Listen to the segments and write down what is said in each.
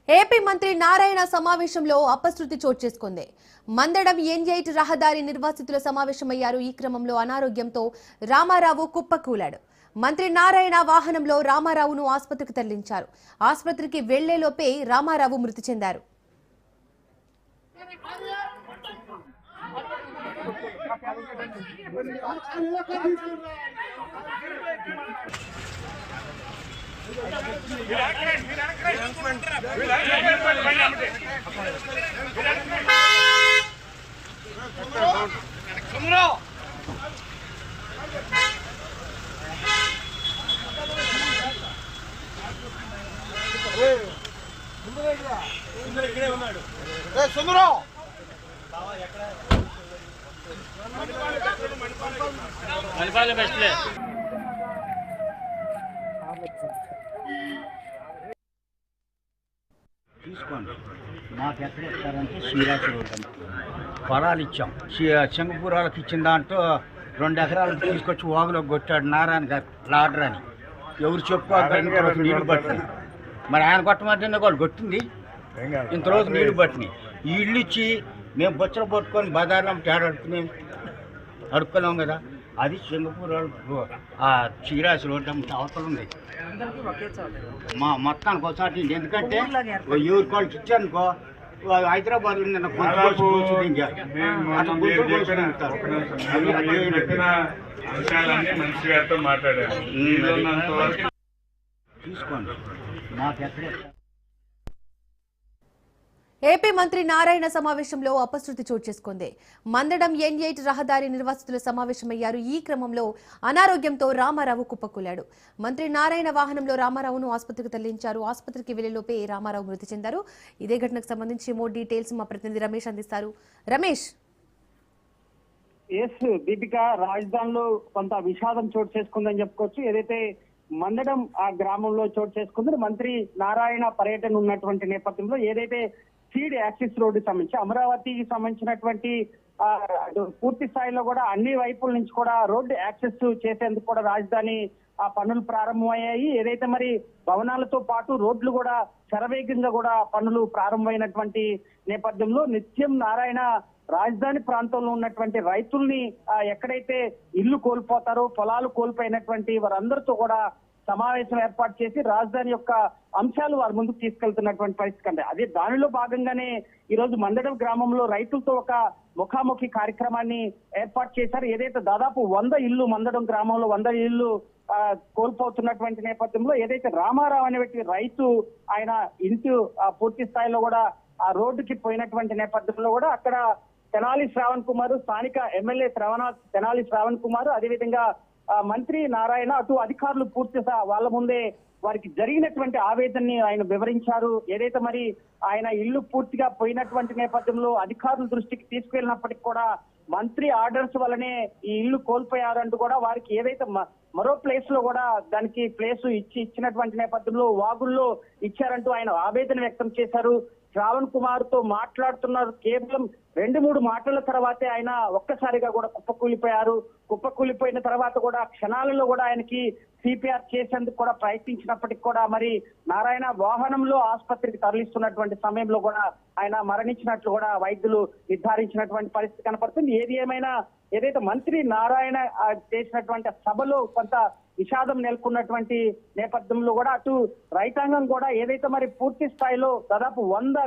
AP మంత్రి నారాయణ సమావేశంలో అపశృతి చోటు చేసుకుంది. మందడం ఎన్8 రహదారి నిర్వాసితుల సమావేశమయ్యారు. ఈ క్రమంలో అనారోగ్యంతో రామారావు కుప్పకూలాడు. మంత్రి నారాయణ వాహనంలో రామారావును ఆసుపత్రికి తరలించారు. ఆసుపత్రికి వెళ్లేలోపే రామారావు మృతి చెందారు. తీసుకోండి. మాకు ఎక్కడ ఇస్తారంటే శ్రీరాశి పొలాలు ఇచ్చాం. సింగపూరాలకు ఇచ్చిన దాంట్లో 2 ఎకరాలు తీసుకొచ్చి ఓగలో కొట్టాడు నారాయణ గారు లాడర్ అని. ఎవరు చెప్పుకోవాలి నీళ్లు పట్టినాయి. మరి ఆయన కొట్టమంటే వాళ్ళు కొట్టింది ఇంతరోజు నీళ్లు పట్టినాయి. ఈ ఇల్లు ఇచ్చి మేము బొచ్చలు పట్టుకొని బజార్లో అడుక్కున్నాం కదా. అది సింగపూర్ ఆ శ్రీరాశి రోడ్డు అవతల ఉంది. మొత్తానికి ఒకసారి ఎందుకంటే ఎవరి వాళ్ళకి ఇచ్చానుకో హైదరాబాద్ తీసుకోండి. మాకు ఎక్కడ ఏపీ మంత్రి నారాయణ సమావేశంలో అపశృతి చోటు చేసుకుంది. మందడం ఎన్8 రహదారి నిర్వాసితుల సమావేశమయ్యారు. ఈ క్రమంలో అనారోగ్యంతో రామారావు కుప్పకూలాడు. మంత్రి నారాయణ వాహనంలో రామారావును ఆసుపత్రికి తరలించారు. ఆసుపత్రికి వెళ్లేలోపే రామారావు మృతి చెందారు. ఇదే ఘటనకు సంబంధించి మోర్ డీటెయిల్స్ మా ప్రతినిధి రమేష్ అందిస్తారు. రమేష్, దీపిక, రాజధానిలో కొంత విషాదం చోటు చేసుకుందని చెప్పుకోవచ్చు. ఏదైతే మందడం ఆ గ్రామంలో చోటు చేసుకుంది, మంత్రి నారాయణ పర్యటన ఉన్నటువంటి నేపథ్యంలో ఏదైతే సీడ్ యాక్సిస్ రోడ్డు సంబంధించి అమరావతికి సంబంధించినటువంటి పూర్తి స్థాయిలో కూడా అన్ని వైపుల నుంచి కూడా రోడ్డు యాక్సెస్ చేసేందుకు కూడా రాజధాని ఆ పనులు ప్రారంభమయ్యాయి. ఏదైతే మరి భవనాలతో పాటు రోడ్లు కూడా శరవేగంగా కూడా పనులు ప్రారంభమైనటువంటి నేపథ్యంలో నిత్యం నారాయణ రాజధాని ప్రాంతంలో ఉన్నటువంటి రైతుల్ని ఎక్కడైతే ఇల్లు కోల్పోతారో, పొలాలు కోల్పోయినటువంటి వారందరితో కూడా సమావేశం ఏర్పాటు చేసి రాజధాని యొక్క అంశాలు వారి ముందుకు తీసుకెళ్తున్నటువంటి పరిస్థితి అంటే అదే దానిలో భాగంగానే ఈ రోజు మందడం గ్రామంలో రైతులతో ఒక ముఖాముఖి కార్యక్రమాన్ని ఏర్పాటు చేశారు. ఏదైతే దాదాపు 100 ఇల్లు మందడం గ్రామంలో 100 ఇల్లు కోల్పోతున్నటువంటి నేపథ్యంలో ఏదైతే రామారావు అనేటువంటి రైతు ఆయన ఇంటి పూర్తి స్థాయిలో కూడా ఆ రోడ్డుకి పోయినటువంటి నేపథ్యంలో కూడా అక్కడ తెనాలి శ్రావణ్ కుమార్, స్థానిక ఎమ్మెల్యే తెనాలి శ్రావణ్ కుమార్, అదేవిధంగా మంత్రి నారాయణ అటు అధికారులు పూర్తిగా వాళ్ళ ముందే వారికి జరిగినటువంటి ఆవేదనని ఆయన వివరించారు. ఏదైతే మరి ఆయన ఇల్లు పూర్తిగా పోయినటువంటి నేపథ్యంలో అధికారుల దృష్టికి తీసుకెళ్లినప్పటికీ కూడా మంత్రి ఆర్డర్స్ వల్లనే ఈ ఇల్లు కోల్పోయారంటూ కూడా వారికి ఏదైతే మరో ప్లేస్ లో కూడా దానికి ప్లేస్ ఇచ్చినటువంటి నేపథ్యంలో వాగుల్లో ఇచ్చారంటూ ఆయన ఆవేదన వ్యక్తం చేశారు. శ్రావణ్ కుమార్ తో మాట్లాడుతున్నారు. కేవలం 2-3 మాటల తర్వాతే ఆయన ఒక్కసారిగా కూడా కుప్పకూలిపోయారు. కుప్పకూలిపోయిన తర్వాత కూడా క్షణాలలో కూడా ఆయనకి సిపిఆర్ చేసేందుకు కూడా ప్రయత్నించినప్పటికీ కూడా మరి నారాయణ వాహనంలో ఆసుపత్రికి తరలిస్తున్నటువంటి సమయంలో కూడా ఆయన మరణించినట్లు కూడా వైద్యులు నిర్ధారించినటువంటి పరిస్థితి కనపడుతుంది. ఏది ఏమైనా ఏదైతే మంత్రి నారాయణ చేసినటువంటి సభలో కొంత విషాదం నెలకొన్నటువంటి నేపథ్యంలో కూడా అటు రైతాంగం కూడా ఏదైతే మరి పూర్తి స్థాయిలో దాదాపు 100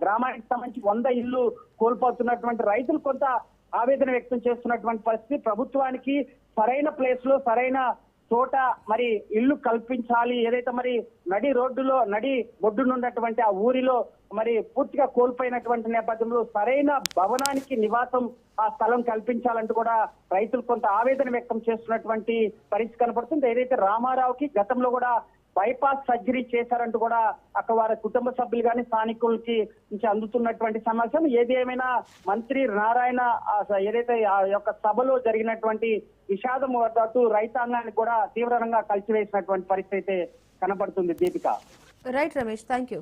గ్రామానికి సంబంధించి 100 ఇల్లు కోల్పోతున్నటువంటి రైతులు కొంత ఆవేదన వ్యక్తం చేస్తున్నటువంటి పరిస్థితి. ప్రభుత్వానికి సరైన ప్లేస్ లో సరైన చోట మరి ఇల్లు కల్పించాలి. ఏదైతే మరి నడి రోడ్డులో నడి బొడ్డునున్నటువంటి ఆ ఊరిలో మరి పూర్తిగా కోల్పోయినటువంటి నేపథ్యంలో సరైన భవనానికి నివాసం ఆ స్థలం కల్పించాలంటూ కూడా రైతులు కొంత ఆవేదన వ్యక్తం చేస్తున్నటువంటి పరిస్థితి కనపడుతుంది. ఏదైతే రామారావుకి గతంలో కూడా బైపాస్ సర్జరీ చేశారంటూ కూడా అక్కడ వారి కుటుంబ సభ్యులు కానీ స్థానికులకి నుంచి అందుతున్నటువంటి సమాచారం. ఏది ఏమైనా మంత్రి నారాయణ ఏదైతే ఆ యొక్క సభలో జరిగినటువంటి విషాదం అటు రైతాంగాన్ని కూడా తీవ్రంగా కలిసివేసినటువంటి పరిస్థితి అయితే కనబడుతుంది. Deepika. Right Ramesh, thank you.